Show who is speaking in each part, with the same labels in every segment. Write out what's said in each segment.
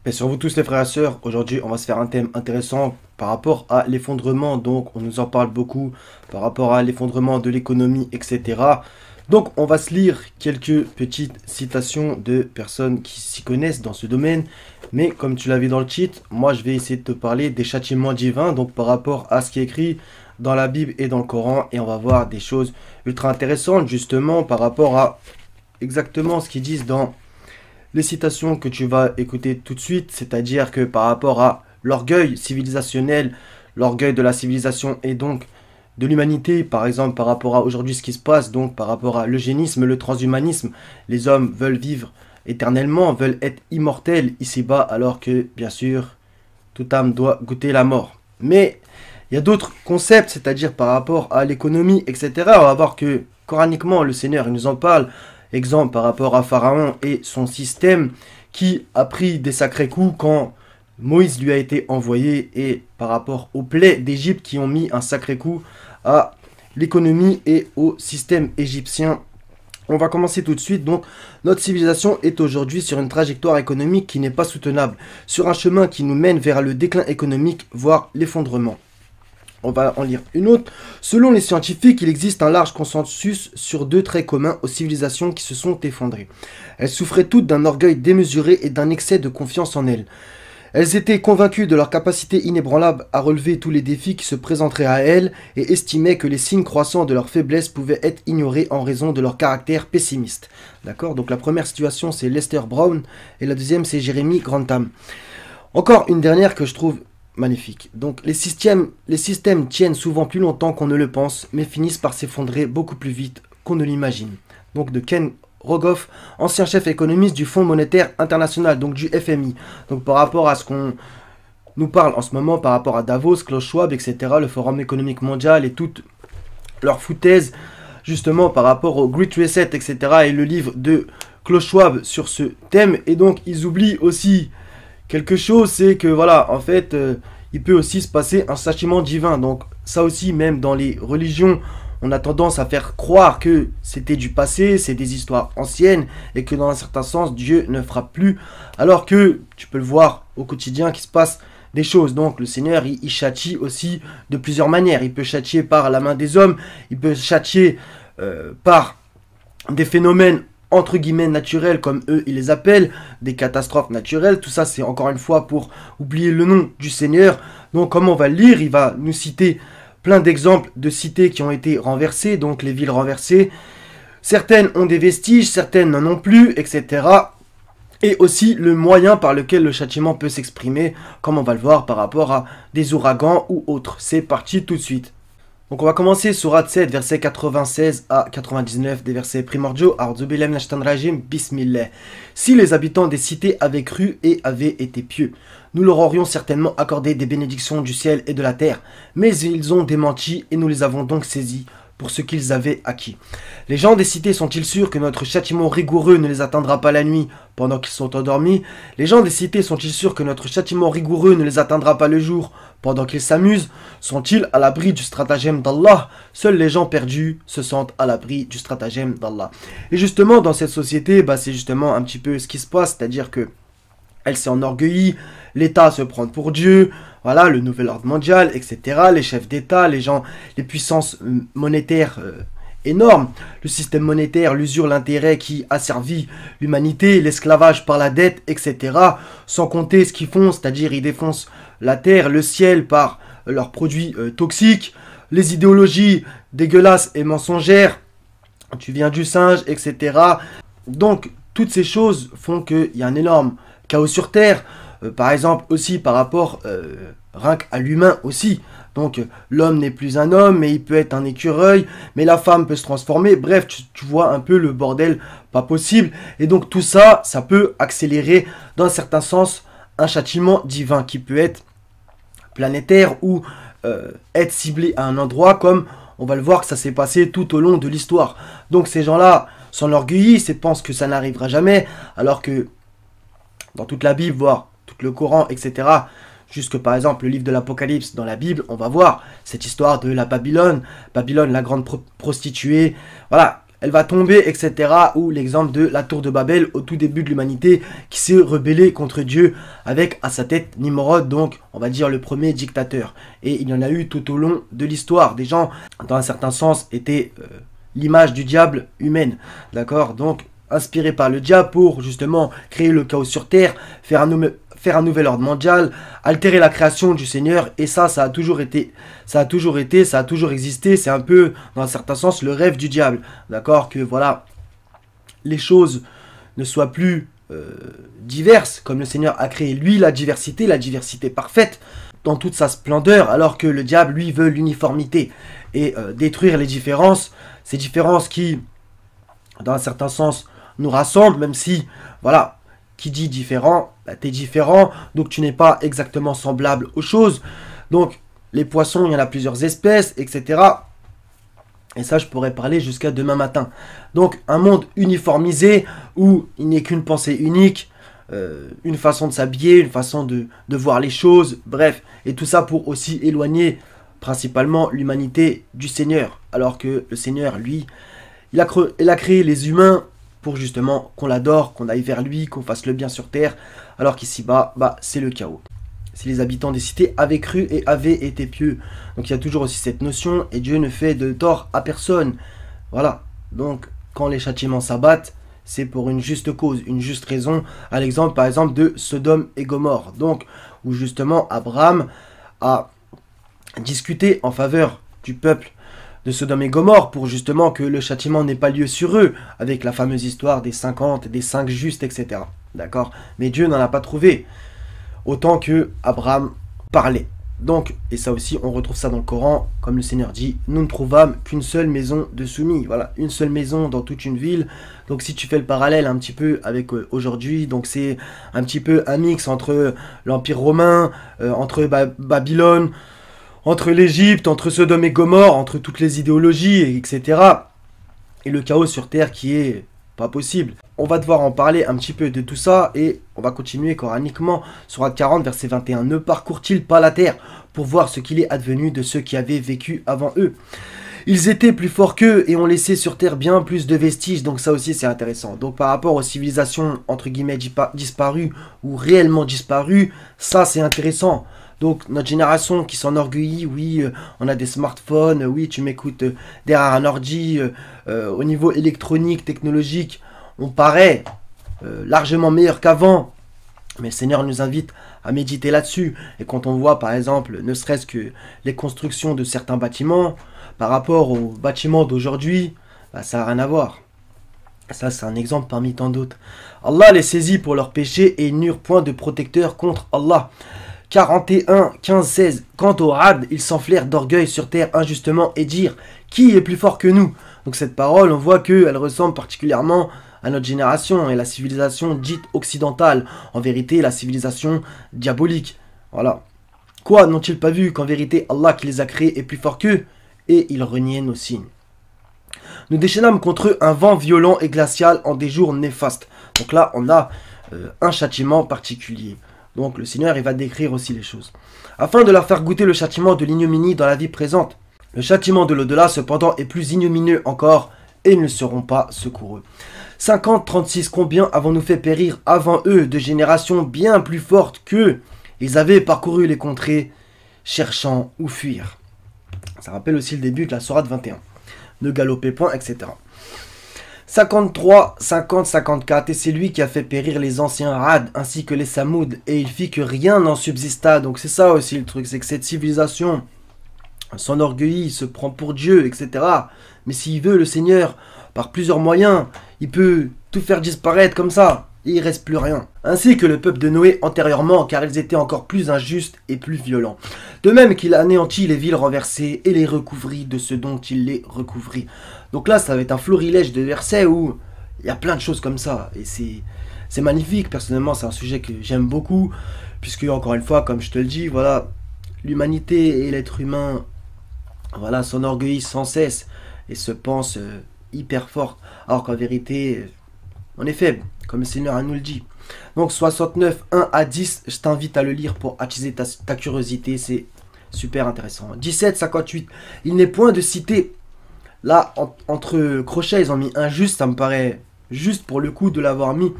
Speaker 1: Et sur vous tous les frères et sœurs, aujourd'hui on va se faire un thème intéressant par rapport à l'effondrement, donc on nous en parle beaucoup par rapport à l'effondrement de l'économie, etc. Donc on va se lire quelques petites citations de personnes qui s'y connaissent dans ce domaine, mais comme tu l'as vu dans le titre, moi je vais essayer de te parler des châtiments divins, donc par rapport à ce qui est écrit dans la Bible et dans le Coran, et on va voir des choses ultra intéressantes justement par rapport à exactement ce qu'ils disent dans les citations que tu vas écouter tout de suite, c'est-à-dire que par rapport à l'orgueil civilisationnel, l'orgueil de la civilisation et donc de l'humanité, par exemple par rapport à aujourd'hui ce qui se passe, donc par rapport à l'eugénisme, le transhumanisme, les hommes veulent vivre éternellement, veulent être immortels ici-bas, alors que bien sûr, toute âme doit goûter la mort. Mais il y a d'autres concepts, c'est-à-dire par rapport à l'économie, etc. On va voir que coraniquement, le Seigneur il nous en parle. Exemple par rapport à Pharaon et son système qui a pris des sacrés coups quand Moïse lui a été envoyé et par rapport aux plaies d'Égypte qui ont mis un sacré coup à l'économie et au système égyptien. On va commencer tout de suite. Donc, notre civilisation est aujourd'hui sur une trajectoire économique qui n'est pas soutenable, sur un chemin qui nous mène vers le déclin économique, voire l'effondrement. On va en lire une autre. Selon les scientifiques, il existe un large consensus sur deux traits communs aux civilisations qui se sont effondrées. Elles souffraient toutes d'un orgueil démesuré et d'un excès de confiance en elles. Elles étaient convaincues de leur capacité inébranlable à relever tous les défis qui se présenteraient à elles et estimaient que les signes croissants de leur faiblesse pouvaient être ignorés en raison de leur caractère pessimiste. D'accord? Donc la première situation c'est Lester Brown et la deuxième c'est Jeremy Grantham. Encore une dernière que je trouve magnifique. Donc les systèmes tiennent souvent plus longtemps qu'on ne le pense, mais finissent par s'effondrer beaucoup plus vite qu'on ne l'imagine. Donc de Ken Rogoff, ancien chef économiste du Fonds monétaire international, donc du FMI. Donc par rapport à ce qu'on nous parle en ce moment, par rapport à Davos, Klaus Schwab, etc., le Forum économique mondial et toute leur foutaise, justement par rapport au Great Reset, etc., et le livre de Klaus Schwab sur ce thème. Et donc ils oublient aussi quelque chose, c'est que voilà, en fait, il peut aussi se passer un châtiment divin. Donc ça aussi, même dans les religions, on a tendance à faire croire que c'était du passé, c'est des histoires anciennes, et que dans un certain sens, Dieu ne frappe plus. Alors que tu peux le voir au quotidien qu'il se passe des choses. Donc le Seigneur, il châtie aussi de plusieurs manières. Il peut châtier par la main des hommes, il peut châtier par des phénomènes entre guillemets naturels comme eux ils les appellent, des catastrophes naturelles. Tout ça c'est encore une fois pour oublier le nom du Seigneur. Donc comme on va le lire, il va nous citer plein d'exemples de cités qui ont été renversées, donc les villes renversées. Certaines ont des vestiges, certaines n'en ont plus, etc. Et aussi le moyen par lequel le châtiment peut s'exprimer, comme on va le voir par rapport à des ouragans ou autres. C'est parti tout de suite. Donc on va commencer Sourate 7, versets 96 à 99, des versets primordiaux. Bismillah. Si les habitants des cités avaient cru et avaient été pieux, nous leur aurions certainement accordé des bénédictions du ciel et de la terre, mais ils ont démenti et nous les avons donc saisis pour ce qu'ils avaient acquis. Les gens des cités sont-ils sûrs que notre châtiment rigoureux ne les atteindra pas la nuit pendant qu'ils sont endormis? Les gens des cités sont-ils sûrs que notre châtiment rigoureux ne les atteindra pas le jour pendant qu'ils s'amusent? Sont-ils à l'abri du stratagème d'Allah? Seuls les gens perdus se sentent à l'abri du stratagème d'Allah. Et justement, dans cette société, c'est justement un petit peu ce qui se passe, c'est-à-dire que elle s'est enorgueillie, l'État se prend pour Dieu, voilà, le nouvel ordre mondial, etc. Les chefs d'État, les gens, les puissances monétaires énormes, le système monétaire, l'usure, l'intérêt qui a servi l'humanité, l'esclavage par la dette, etc. Sans compter ce qu'ils font, c'est-à-dire ils défoncent la terre, le ciel par leurs produits toxiques, les idéologies dégueulasses et mensongères, tu viens du singe, etc. Donc, toutes ces choses font qu'il y a un énorme chaos sur Terre, par exemple aussi par rapport rien qu'à l'humain aussi. Donc l'homme n'est plus un homme, mais il peut être un écureuil, mais la femme peut se transformer. Bref, tu vois un peu le bordel pas possible. Et donc tout ça, ça peut accélérer dans un certain sens un châtiment divin qui peut être planétaire ou être ciblé à un endroit comme on va le voir que ça s'est passé tout au long de l'histoire. Donc ces gens-là s'enorgueillissent et pensent que ça n'arrivera jamais, alors que dans toute la Bible, voire tout le Coran, etc., jusque par exemple le livre de l'Apocalypse dans la Bible, on va voir cette histoire de la Babylone, la grande prostituée, voilà, elle va tomber, etc. Ou l'exemple de la tour de Babel au tout début de l'humanité qui s'est rebellée contre Dieu avec à sa tête Nimrod, donc on va dire le premier dictateur. Et il y en a eu tout au long de l'histoire. Des gens, dans un certain sens, étaient l'image du diable humaine, d'accord? Donc inspiré par le diable pour justement créer le chaos sur terre, faire un nouvel ordre mondial, altérer la création du Seigneur, et ça a toujours existé, c'est un peu, dans un certain sens, le rêve du diable, d'accord, que voilà, les choses ne soient plus diverses, comme le Seigneur a créé, lui, la diversité parfaite, dans toute sa splendeur, alors que le diable, lui, veut l'uniformité, et détruire les différences, ces différences qui, dans un certain sens, nous rassemblent, même si, voilà, qui dit différent, bah, t'es différent, donc tu n'es pas exactement semblable aux choses. Donc, les poissons, il y en a plusieurs espèces, etc. Et ça, je pourrais parler jusqu'à demain matin. Donc, un monde uniformisé, où il n'est qu'une pensée unique, une façon de s'habiller, une façon de voir les choses, bref. Et tout ça pour aussi éloigner, principalement, l'humanité du Seigneur. Alors que le Seigneur, lui, il a créé les humains pour justement qu'on l'adore, qu'on aille vers lui, qu'on fasse le bien sur terre, alors qu'ici-bas, bah, c'est le chaos. Si les habitants des cités avaient cru et avaient été pieux. Donc il y a toujours aussi cette notion, et Dieu ne fait de tort à personne. Voilà, donc quand les châtiments s'abattent, c'est pour une juste cause, une juste raison, à l'exemple par exemple de Sodome et Gomorrhe. Donc, où justement Abraham a discuté en faveur du peuple de Sodome et Gomorrhe pour justement que le châtiment n'ait pas lieu sur eux, avec la fameuse histoire des 50, des 5 justes, etc. D'accord? Mais Dieu n'en a pas trouvé, autant que Abraham parlait. Donc, et ça aussi, on retrouve ça dans le Coran, comme le Seigneur dit, nous ne trouvâmes qu'une seule maison de soumis. Voilà, une seule maison dans toute une ville. Donc, si tu fais le parallèle un petit peu avec aujourd'hui, donc c'est un petit peu un mix entre l'Empire romain, entre Babylone, entre l'Égypte, entre Sodome et Gomorrhe, entre toutes les idéologies, etc. Et le chaos sur Terre qui est pas possible. On va devoir en parler un petit peu de tout ça et on va continuer coraniquement. Sourate 40, verset 21. Ne parcourent-ils pas la terre pour voir ce qu'il est advenu de ceux qui avaient vécu avant eux? Ils étaient plus forts qu'eux et ont laissé sur terre bien plus de vestiges, donc ça aussi c'est intéressant. Donc par rapport aux civilisations entre guillemets disparues ou réellement disparues, ça c'est intéressant. Donc notre génération qui s'enorgueillit, oui, on a des smartphones, oui, tu m'écoutes derrière un ordi, au niveau électronique, technologique, on paraît largement meilleur qu'avant. Mais le Seigneur nous invite à méditer là-dessus. Et quand on voit par exemple, ne serait-ce que les constructions de certains bâtiments, par rapport aux bâtiments d'aujourd'hui, bah, ça n'a rien à voir. Ça c'est un exemple parmi tant d'autres. Allah les saisit pour leurs péchés et ils n'eurent point de protecteur contre Allah. 41, 15, 16. Quant aux Ad, ils s'enflèrent d'orgueil sur terre injustement et dirent qui est plus fort que nous? Donc cette parole, on voit qu'elle ressemble particulièrement à notre génération et la civilisation dite occidentale. En vérité, la civilisation diabolique. Voilà. Quoi, n'ont-ils pas vu qu'en vérité, Allah qui les a créés est plus fort qu'eux? Et ils reniaient nos signes. Nous déchaînâmes contre eux un vent violent et glacial en des jours néfastes. Donc là, on a un châtiment particulier. Donc le Seigneur, il va décrire aussi les choses. Afin de leur faire goûter le châtiment de l'ignominie dans la vie présente. Le châtiment de l'au-delà, cependant, est plus ignominieux encore, et ils ne seront pas secourus. 50, 36, combien avons-nous fait périr avant eux de générations bien plus fortes qu'eux? Ils avaient parcouru les contrées, cherchant où fuir. Ça rappelle aussi le début de la sourate 21. Ne galopez point, etc. 53, 50, 54, et c'est lui qui a fait périr les anciens Ad ainsi que les Samoud, et il fit que rien n'en subsista. Donc c'est ça aussi le truc, c'est que cette civilisation s'enorgueillit, se prend pour Dieu, etc. Mais s'il veut, le Seigneur, par plusieurs moyens, il peut tout faire disparaître comme ça, et il reste plus rien. Ainsi que le peuple de Noé antérieurement, car ils étaient encore plus injustes et plus violents. De même qu'il anéantit les villes renversées et les recouvrit de ce dont il les recouvrit. Donc là, ça va être un florilège de versets où il y a plein de choses comme ça. Et c'est magnifique. Personnellement, c'est un sujet que j'aime beaucoup. Puisque, encore une fois, comme je te le dis, voilà, l'humanité et l'être humain, voilà, s'enorgueillissent sans cesse et se pensent hyper forts. Alors qu'en vérité, on est faible, comme le Seigneur nous le dit. Donc 69, 1 à 10, je t'invite à le lire pour attiser ta curiosité. C'est super intéressant. 17, 58, il n'est point de cité Là, entre crochets, ils ont mis injuste, ça me paraît juste pour le coup de l'avoir mis.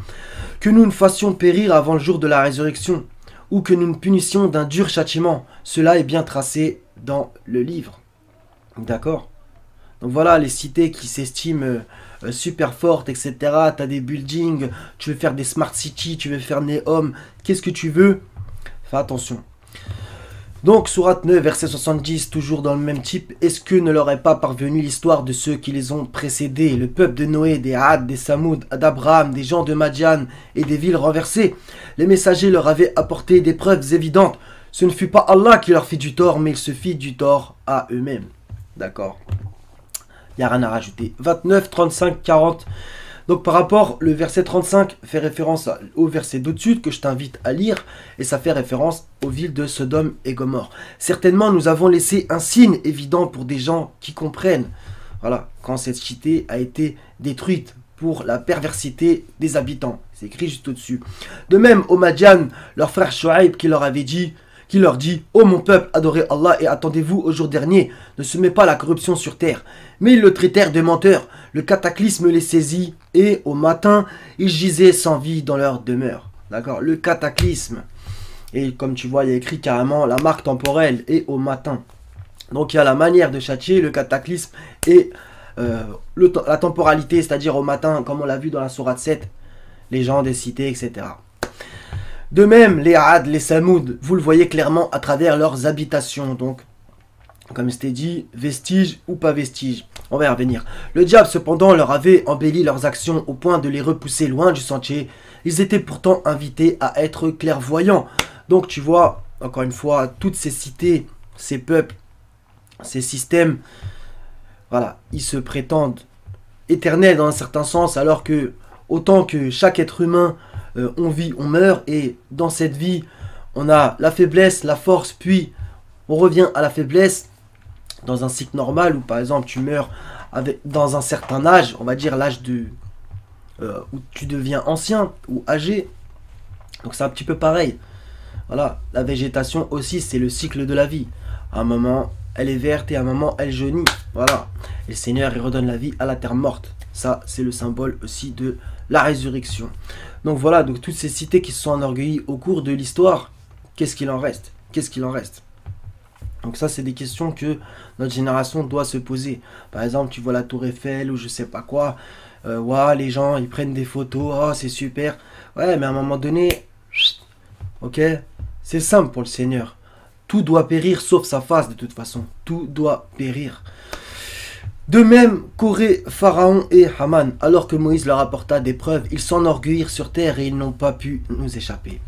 Speaker 1: Que nous ne fassions périr avant le jour de la résurrection, ou que nous ne punissions d'un dur châtiment. Cela est bien tracé dans le livre. D'accord? Donc voilà, les cités qui s'estiment super fortes, etc. Tu as des buildings, tu veux faire des smart cities, tu veux faire Neom, qu'est-ce que tu veux? Fais attention. Donc, sourate 9, verset 70, toujours dans le même type. Est-ce que ne leur est pas parvenue l'histoire de ceux qui les ont précédés, le peuple de Noé, des Had, des Samoud, d'Abraham, des gens de Madian et des villes renversées? Les messagers leur avaient apporté des preuves évidentes. Ce ne fut pas Allah qui leur fit du tort, mais il se fit du tort à eux-mêmes. D'accord. Il n'y a rien à rajouter. 29, 35, 40. Donc par rapport, le verset 35 fait référence au verset d'au-dessus que je t'invite à lire, et ça fait référence aux villes de Sodome et Gomorrhe. Certainement, nous avons laissé un signe évident pour des gens qui comprennent. Voilà, quand cette cité a été détruite pour la perversité des habitants. C'est écrit juste au-dessus. De même, aux Madian, leur frère Shuaib qui leur dit, ô mon peuple, adorez Allah et attendez-vous au jour dernier, ne semez pas la corruption sur terre. Mais ils le traitèrent de menteur, le cataclysme les saisit, et au matin, ils gisaient sans vie dans leur demeure. D'accord? Le cataclysme. Et comme tu vois, il y a écrit carrément la marque temporelle, et au matin. Donc il y a la manière de châtier, le cataclysme, et la temporalité, c'est-à-dire au matin, comme on l'a vu dans la sourate 7, les gens des cités, etc. De même, les Had, les Samoud, vous le voyez clairement à travers leurs habitations. Donc, comme je t'ai dit, vestiges ou pas vestiges. On va y revenir. Le diable, cependant, leur avait embelli leurs actions au point de les repousser loin du sentier. Ils étaient pourtant invités à être clairvoyants. Donc, tu vois, encore une fois, toutes ces cités, ces peuples, ces systèmes, voilà, ils se prétendent éternels dans un certain sens, alors que, autant que chaque être humain, on vit, on meurt, et dans cette vie, on a la faiblesse, la force, puis on revient à la faiblesse dans un cycle normal où par exemple tu meurs dans un certain âge, on va dire l'âge où tu deviens ancien ou âgé. Donc c'est un petit peu pareil. Voilà, la végétation aussi, c'est le cycle de la vie. À un moment, elle est verte et à un moment, elle jaunit. Voilà. Et le Seigneur, il redonne la vie à la terre morte. Ça, c'est le symbole aussi de la résurrection. Donc voilà, donc toutes ces cités qui se sont enorgueillies au cours de l'histoire, qu'est-ce qu'il en reste? Qu'est-ce qu'il en reste? Donc ça, c'est des questions que notre génération doit se poser. Par exemple, tu vois la Tour Eiffel ou je sais pas quoi. Ouais, les gens, ils prennent des photos. Oh, c'est super. Ouais, mais à un moment donné, ok, c'est simple pour le Seigneur. Tout doit périr sauf sa face de toute façon. Tout doit périr. De même, Corée, Pharaon et Haman, alors que Moïse leur apporta des preuves, ils s'enorgueillirent sur terre et ils n'ont pas pu nous échapper.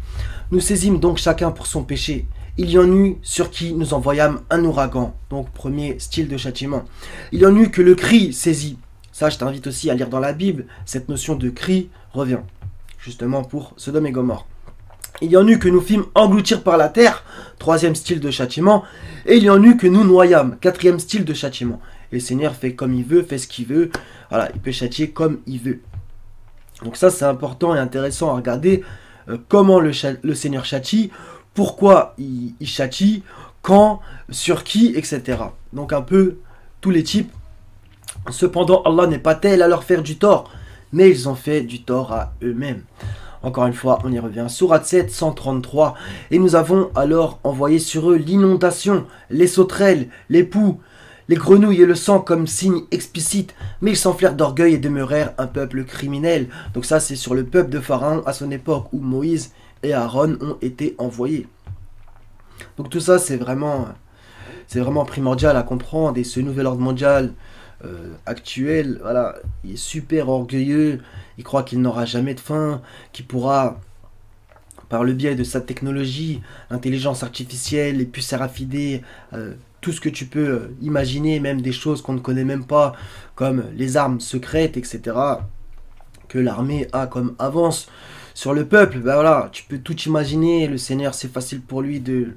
Speaker 1: Nous saisîmes donc chacun pour son péché. Il y en eut sur qui nous envoyâmes un ouragan. Donc premier style de châtiment. Il y en eut que le cri saisit. Ça, je t'invite aussi à lire dans la Bible. Cette notion de cri revient. Justement pour Sodome et Gomorrhe. Il y en eut que nous fîmes engloutir par la terre. Troisième style de châtiment. Et il y en eut que nous noyâmes. Quatrième style de châtiment. Et le Seigneur fait comme il veut, fait ce qu'il veut. Voilà, il peut châtier comme il veut. Donc ça, c'est important et intéressant à regarder. Comment le Seigneur châtie. Pourquoi il châtie, quand, sur qui, etc. Donc un peu tous les types. Cependant, Allah n'est pas tel à leur faire du tort, mais ils ont fait du tort à eux-mêmes. Encore une fois, on y revient. Sourate 7, 133. Et nous avons alors envoyé sur eux l'inondation, les sauterelles, les poux, les grenouilles et le sang comme signe explicite. Mais ils s'enflèrent d'orgueil et demeurèrent un peuple criminel. Donc ça, c'est sur le peuple de Pharaon à son époque où Moïse et Aaron ont été envoyés. Donc tout ça, c'est vraiment primordial à comprendre. Et ce nouvel ordre mondial actuel, voilà, il est super orgueilleux. Il croit qu'il n'aura jamais de fin, qu'il pourra, par le biais de sa technologie, intelligence artificielle, les puces RFID, tout ce que tu peux imaginer, même des choses qu'on ne connaît même pas, comme les armes secrètes, etc., que l'armée a comme avance sur le peuple. Ben voilà, tu peux tout imaginer. Le Seigneur, c'est facile pour lui de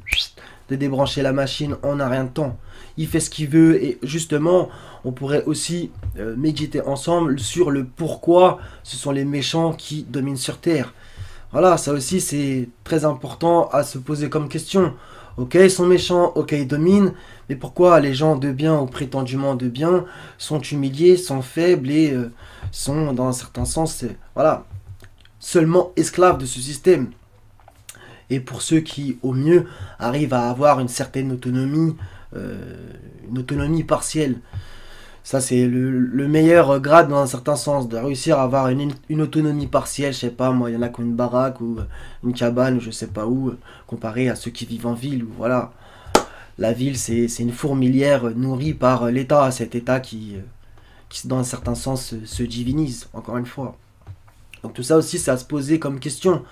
Speaker 1: débrancher la machine en un rien de temps. Il fait ce qu'il veut. Et justement, on pourrait aussi méditer ensemble sur le pourquoi ce sont les méchants qui dominent sur terre. Voilà, ça aussi c'est très important à se poser comme question. Ok, ils sont méchants, ok, ils dominent, mais pourquoi les gens de bien ou prétendument de bien sont humiliés, sont faibles et sont dans un certain sens, voilà, seulement esclaves de ce système. Et pour ceux qui, au mieux, arrivent à avoir une autonomie partielle. Ça, c'est le meilleur grade dans un certain sens, de réussir à avoir une autonomie partielle. Je sais pas, moi, il y en a qui ont une baraque ou une cabane ou je sais pas où, comparé à ceux qui vivent en ville. Où, voilà, la ville, c'est une fourmilière nourrie par l'État, cet État qui, dans un certain sens, se divinise, encore une fois. Donc tout ça aussi, c'est à se poser comme question.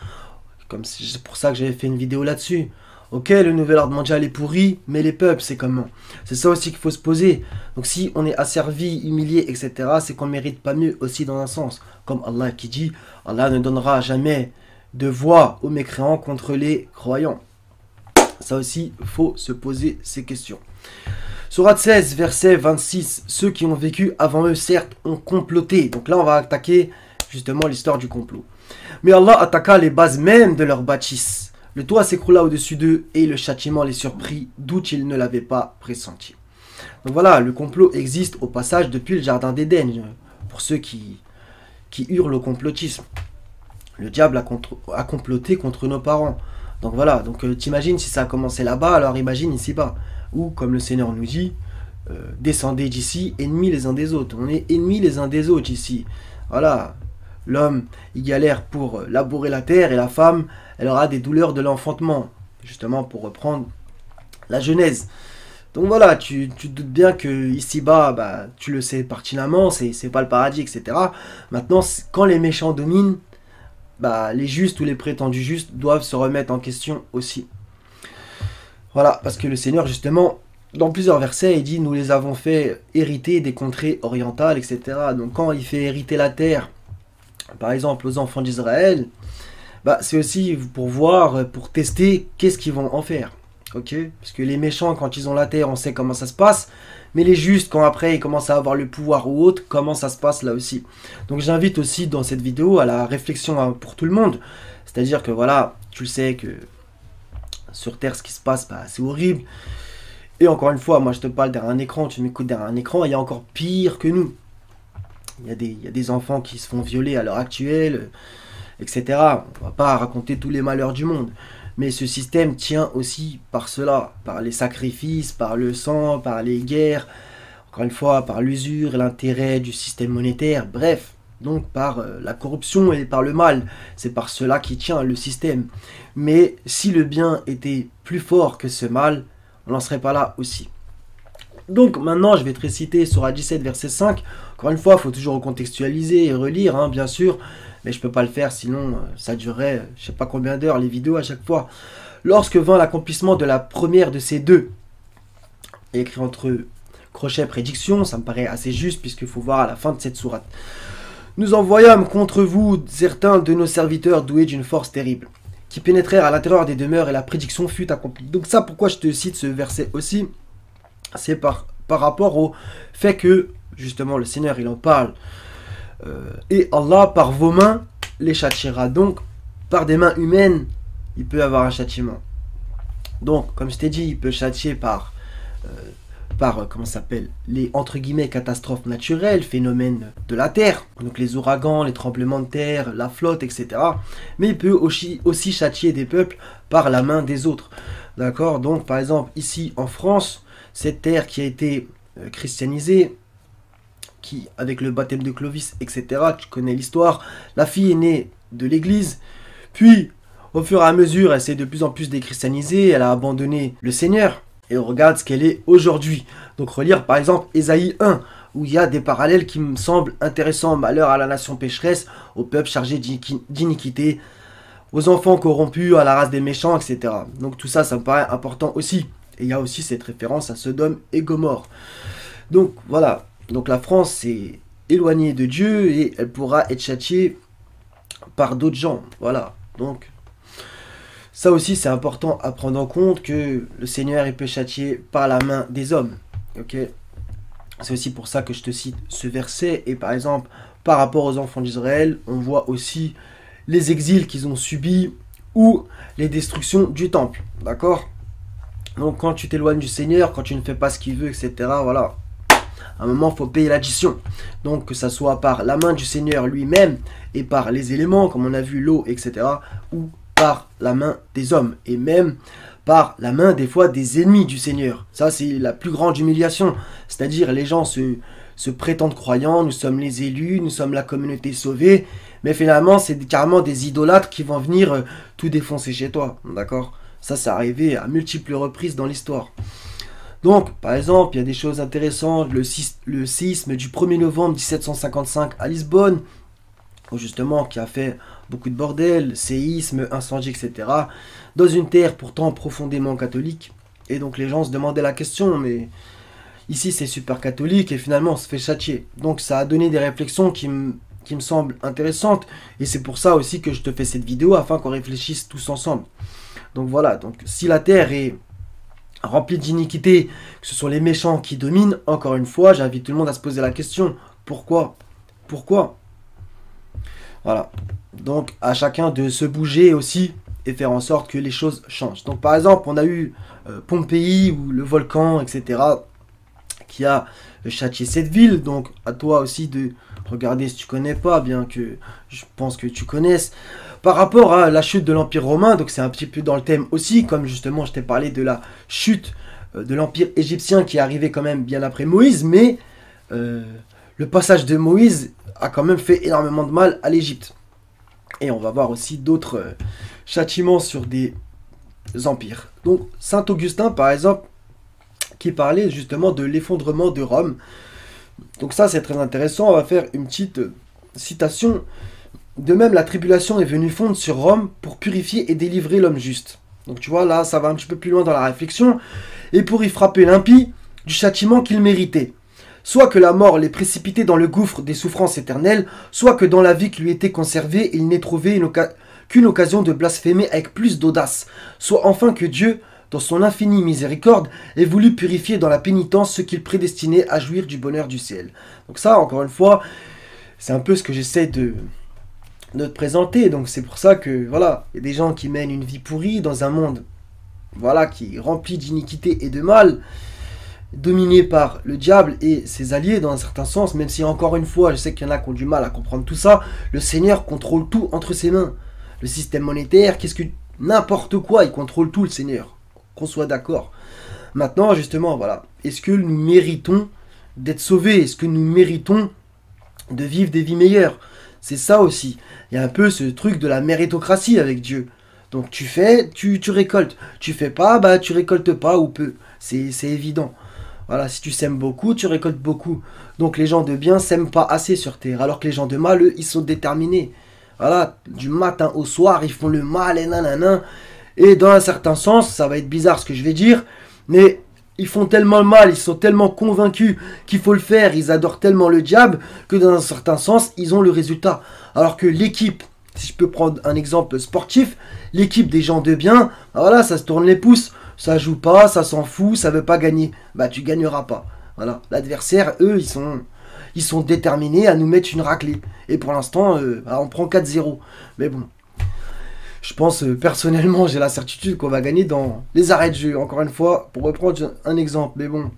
Speaker 1: C'est pour ça que j'avais fait une vidéo là-dessus. Ok, le nouvel ordre mondial est pourri, mais les peuples, c'est comment? C'est ça aussi qu'il faut se poser. Donc si on est asservi, humilié, etc., c'est qu'on ne mérite pas mieux aussi dans un sens. Comme Allah qui dit, Allah ne donnera jamais de voix aux mécréants contre les croyants. Ça aussi, il faut se poser ces questions. Sourate 16, verset 26. Ceux qui ont vécu avant eux, certes, ont comploté. Donc là, on va attaquer justement l'histoire du complot. Mais Allah attaqua les bases même de leur bâtisse. Le toit s'écroula au-dessus d'eux et le châtiment les surprit, d'où ils ne l'avaient pas pressenti. Donc voilà, le complot existe au passage depuis le jardin d'Éden, pour ceux qui hurlent au complotisme. Le diable a comploté contre nos parents. Donc voilà, donc t'imagines si ça a commencé là-bas, alors imagine ici-bas. Ou comme le Seigneur nous dit, descendez d'ici, ennemis les uns des autres. On est ennemis les uns des autres ici. Voilà. L'homme, il galère pour labourer la terre et la femme, elle aura des douleurs de l'enfantement. Justement pour reprendre la Genèse. Donc voilà, tu te doutes bien que ici-bas, bah, tu le sais pertinemment, c'est pas le paradis, etc. Maintenant, quand les méchants dominent, bah, les justes ou les prétendus justes doivent se remettre en question aussi. Voilà, parce que le Seigneur, justement, dans plusieurs versets, il dit « Nous les avons fait hériter des contrées orientales, etc. » Donc quand il fait hériter la terre, par exemple aux enfants d'Israël, bah, c'est aussi pour voir, pour tester qu'est-ce qu'ils vont en faire. Ok, parce que les méchants, quand ils ont la terre, on sait comment ça se passe. Mais les justes, quand après ils commencent à avoir le pouvoir ou autre, comment ça se passe là aussi. Donc j'invite aussi dans cette vidéo à la réflexion pour tout le monde. C'est-à-dire que voilà, tu le sais que sur Terre, ce qui se passe, bah, c'est horrible. Et encore une fois, moi je te parle derrière un écran, tu m'écoutes derrière un écran, il y a encore pire que nous. Il y a des enfants qui se font violer à l'heure actuelle, etc. On va pas raconter tous les malheurs du monde. Mais ce système tient aussi par cela, par les sacrifices, par le sang, par les guerres, encore une fois, par l'usure et l'intérêt du système monétaire, bref, donc par la corruption et par le mal. C'est par cela qui tient le système. Mais si le bien était plus fort que ce mal, on n'en serait pas là aussi. Donc maintenant, je vais te réciter Sourate 17, verset 5. Encore une fois, il faut toujours recontextualiser et relire, hein, bien sûr. Mais je peux pas le faire, sinon ça durerait je sais pas combien d'heures les vidéos à chaque fois. Lorsque vint l'accomplissement de la première de ces deux, écrit entre crochets prédiction, ça me paraît assez juste puisqu'il faut voir à la fin de cette sourate. Nous envoyâmes contre vous certains de nos serviteurs doués d'une force terrible, qui pénétrèrent à l'intérieur des demeures et la prédiction fut accomplie. Donc ça, pourquoi je te cite ce verset aussi, c'est par rapport au fait que, justement, le Seigneur, il en parle. Et Allah, par vos mains, les châtiera. Donc, par des mains humaines, il peut avoir un châtiment. Donc, comme je t'ai dit, il peut châtier par comment ça s'appelle, les, entre guillemets, catastrophes naturelles, phénomènes de la terre, donc les ouragans, les tremblements de terre, la flotte, etc. Mais il peut aussi châtier des peuples par la main des autres. D'accord? Donc, par exemple, ici, en France, cette terre qui a été christianisée, qui, avec le baptême de Clovis, etc., tu connais l'histoire, la fille est née de l'église, puis, au fur et à mesure, elle s'est de plus en plus déchristianisée, elle a abandonné le Seigneur, et on regarde ce qu'elle est aujourd'hui. Donc relire par exemple Ésaïe 1, où il y a des parallèles qui me semblent intéressants. Malheur à la nation pécheresse, au peuple chargé d'iniquité, aux enfants corrompus, à la race des méchants, etc. Donc tout ça, ça me paraît important aussi. Et il y a aussi cette référence à Sodome et Gomorrhe. Donc voilà, donc la France s'est éloignée de Dieu et elle pourra être châtiée par d'autres gens. Voilà, donc ça aussi c'est important à prendre en compte, que le Seigneur il peut châtier par la main des hommes. Ok, c'est aussi pour ça que je te cite ce verset. Et par exemple, par rapport aux enfants d'Israël, on voit aussi les exils qu'ils ont subis ou les destructions du temple, d'accord? Donc quand tu t'éloignes du Seigneur, quand tu ne fais pas ce qu'il veut, etc., voilà, à un moment, il faut payer l'addition. Donc que ça soit par la main du Seigneur lui-même et par les éléments, comme on a vu, l'eau, etc., ou par la main des hommes, et même par la main des fois des ennemis du Seigneur. Ça, c'est la plus grande humiliation. C'est-à-dire, les gens se prétendent croyants, nous sommes les élus, nous sommes la communauté sauvée, mais finalement, c'est carrément des idolâtres qui vont venir tout défoncer chez toi, d'accord? Ça, c'est arrivé à multiples reprises dans l'histoire. Donc, par exemple, il y a des choses intéressantes, le séisme du 1er novembre 1755 à Lisbonne, justement, qui a fait beaucoup de bordel, séisme, incendie, etc., dans une terre pourtant profondément catholique. Et donc les gens se demandaient la question, mais ici c'est super catholique et finalement on se fait châtier. Donc ça a donné des réflexions qui me semblent intéressantes, et c'est pour ça aussi que je te fais cette vidéo, afin qu'on réfléchisse tous ensemble. Donc voilà, donc si la terre est remplie d'iniquité, que ce sont les méchants qui dominent, encore une fois, j'invite tout le monde à se poser la question, pourquoi? Pourquoi? Voilà, donc à chacun de se bouger aussi et faire en sorte que les choses changent. Donc par exemple, on a eu Pompéi ou le volcan, etc., qui a châtié cette ville. Donc à toi aussi de regarder si tu connais pas, bien que je pense que tu connaisses. Par rapport à la chute de l'Empire romain, donc c'est un petit peu dans le thème aussi, comme justement je t'ai parlé de la chute de l'Empire égyptien qui est arrivé quand même bien après Moïse, mais le passage de Moïse a quand même fait énormément de mal à l'Égypte. Et on va voir aussi d'autres châtiments sur des empires. Donc Saint Augustin par exemple, qui parlait justement de l'effondrement de Rome. Donc ça c'est très intéressant, on va faire une petite citation. De même la tribulation est venue fondre sur Rome pour purifier et délivrer l'homme juste. Donc tu vois là ça va un petit peu plus loin dans la réflexion. Et pour y frapper l'impie du châtiment qu'il méritait. Soit que la mort l'ait précipité dans le gouffre des souffrances éternelles, soit que dans la vie qui lui était conservée, il n'ait trouvé qu'une occasion de blasphémer avec plus d'audace. Soit enfin que Dieu, dans son infinie miséricorde, ait voulu purifier dans la pénitence ceux qu'il prédestinait à jouir du bonheur du ciel. Donc ça, encore une fois, c'est un peu ce que j'essaie de te présenter. Donc c'est pour ça que, voilà, il y a des gens qui mènent une vie pourrie dans un monde, voilà, qui est rempli d'iniquité et de mal, dominé par le diable et ses alliés dans un certain sens, même si encore une fois, je sais qu'il y en a qui ont du mal à comprendre tout ça, le Seigneur contrôle tout entre ses mains. Le système monétaire, qu'est-ce que... N'importe quoi, il contrôle tout le Seigneur. Qu'on soit d'accord. Maintenant, justement, voilà. Est-ce que nous méritons d'être sauvés? Est-ce que nous méritons de vivre des vies meilleures? C'est ça aussi. Il y a un peu ce truc de la méritocratie avec Dieu. Donc tu fais, tu récoltes. Tu fais pas, bah tu récoltes pas ou peu. C'est évident. Voilà, si tu sèmes beaucoup, tu récoltes beaucoup. Donc les gens de bien sèment pas assez sur terre, alors que les gens de mal, eux, ils sont déterminés. Voilà, du matin au soir, ils font le mal et nanana. Et dans un certain sens, ça va être bizarre ce que je vais dire, mais ils font tellement le mal, ils sont tellement convaincus qu'il faut le faire, ils adorent tellement le diable, que dans un certain sens, ils ont le résultat. Alors que l'équipe, si je peux prendre un exemple sportif, l'équipe des gens de bien, voilà, ça se tourne les pouces. Ça joue pas, ça s'en fout, ça veut pas gagner. Bah tu gagneras pas. Voilà. L'adversaire, eux, ils sont déterminés à nous mettre une raclée. Et pour l'instant, on prend 4-0. Mais bon. Je pense, personnellement, j'ai la certitude qu'on va gagner dans les arrêts de jeu. Encore une fois, pour reprendre un exemple. Mais bon.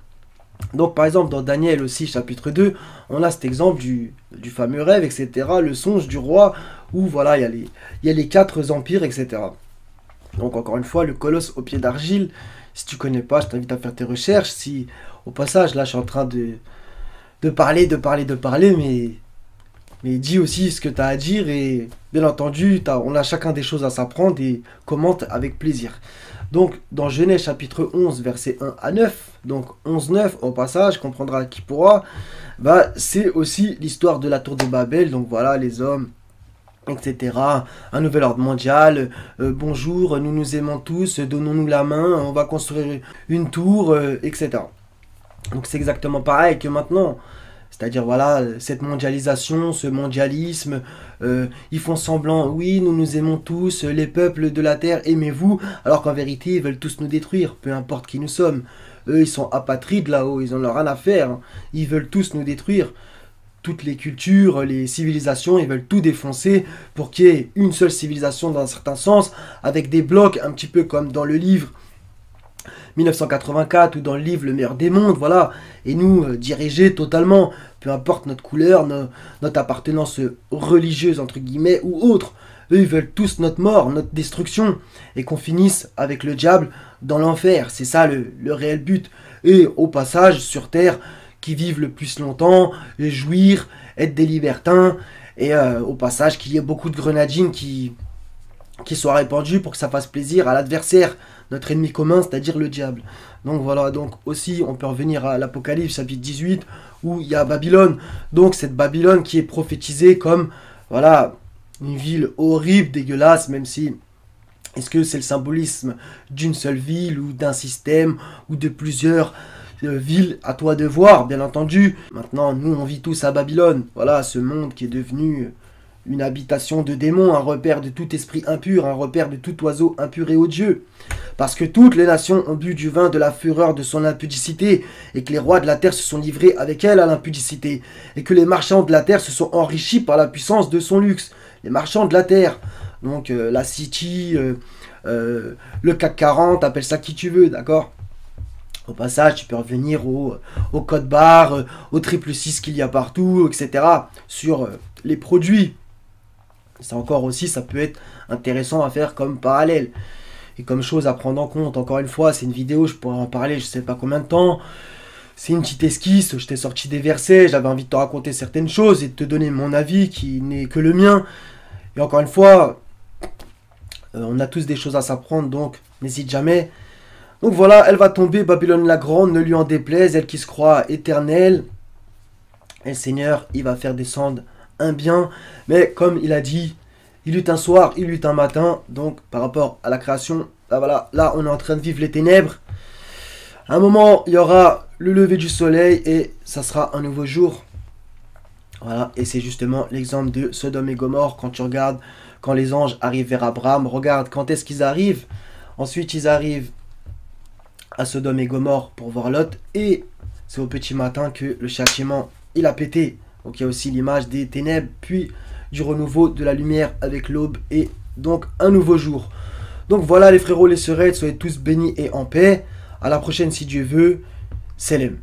Speaker 1: Donc par exemple, dans Daniel aussi, chapitre 2, on a cet exemple du fameux rêve, etc. Le songe du roi, où voilà, il y a les 4 empires, etc. Donc encore une fois, le colosse au pied d'argile, si tu connais pas, je t'invite à faire tes recherches. Si, au passage, là je suis en train de parler, mais dis aussi ce que tu as à dire, et bien entendu, on a chacun des choses à s'apprendre et commente avec plaisir. Donc dans Genèse chapitre 11, versets 1 à 9, donc 11-9, au passage, comprendra qui pourra, bah, c'est aussi l'histoire de la tour de Babel, donc voilà, les hommes, etc. Un nouvel ordre mondial. Bonjour, nous nous aimons tous, donnons-nous la main, on va construire une tour, etc. Donc c'est exactement pareil que maintenant. C'est-à-dire, voilà, cette mondialisation, ce mondialisme, ils font semblant, oui, nous nous aimons tous, les peuples de la terre, aimez-vous, alors qu'en vérité, ils veulent tous nous détruire, peu importe qui nous sommes. Eux, ils sont apatrides là-haut, ils en ont rien à faire, hein. Ils veulent tous nous détruire. toutes les cultures, les civilisations, ils veulent tout défoncer pour qu'il y ait une seule civilisation dans un certain sens, avec des blocs un petit peu comme dans le livre 1984 ou dans le livre Le meilleur des mondes, voilà, et nous diriger totalement, peu importe notre couleur, notre appartenance religieuse entre guillemets ou autre. Eux, ils veulent tous notre mort, notre destruction, et qu'on finisse avec le diable dans l'enfer. C'est ça le réel but. Et au passage, sur Terre, qui vivent le plus longtemps, jouir, être des libertins, et au passage, qu'il y ait beaucoup de grenadines qui soient répandues pour que ça fasse plaisir à l'adversaire, notre ennemi commun, c'est-à-dire le diable. Donc voilà, donc aussi, on peut revenir à l'Apocalypse, chapitre 18, où il y a Babylone. Donc cette Babylone qui est prophétisée comme, voilà, une ville horrible, dégueulasse, même si... Est-ce que c'est le symbolisme d'une seule ville ou d'un système ou de plusieurs villes? À toi de voir, bien entendu. Maintenant, nous, on vit tous à Babylone. Voilà, ce monde qui est devenu une habitation de démons, un repère de tout esprit impur, un repère de tout oiseau impur et odieux. Parce que toutes les nations ont bu du vin de la fureur de son impudicité, et que les rois de la terre se sont livrés avec elle à l'impudicité, et que les marchands de la terre se sont enrichis par la puissance de son luxe. Les marchands de la terre, donc la City, le CAC 40, appelle ça qui tu veux, d'accord? Au passage, tu peux revenir au code barre, au triple 6 qu'il y a partout, etc. sur les produits. Ça encore aussi, ça peut être intéressant à faire comme parallèle. Et comme chose à prendre en compte, encore une fois, c'est une vidéo, je pourrais en parler je sais pas combien de temps. C'est une petite esquisse, je t'ai sorti des versets, j'avais envie de te raconter certaines choses et de te donner mon avis qui n'est que le mien. Et encore une fois, on a tous des choses à s'apprendre, donc n'hésite jamais. Donc voilà, elle va tomber, Babylone la Grande, ne lui en déplaise, elle qui se croit éternelle. Et le Seigneur, il va faire descendre un bien. Mais comme il a dit, il eut un soir, il eut un matin. Donc par rapport à la création, là, voilà, là on est en train de vivre les ténèbres. À un moment, il y aura le lever du soleil et ça sera un nouveau jour. Voilà, et c'est justement l'exemple de Sodome et Gomorrhe. Quand tu regardes, quand les anges arrivent vers Abraham, regarde quand est-ce qu'ils arrivent. Ensuite, ils arrivent à Sodome et Gomorrhe pour voir Lot. Et c'est au petit matin que le châtiment, il a pété. Donc il y a aussi l'image des ténèbres, puis du renouveau de la lumière avec l'aube et donc un nouveau jour. Donc voilà les frérots, les sœurettes, soyez tous bénis et en paix. À la prochaine si Dieu veut. Salam.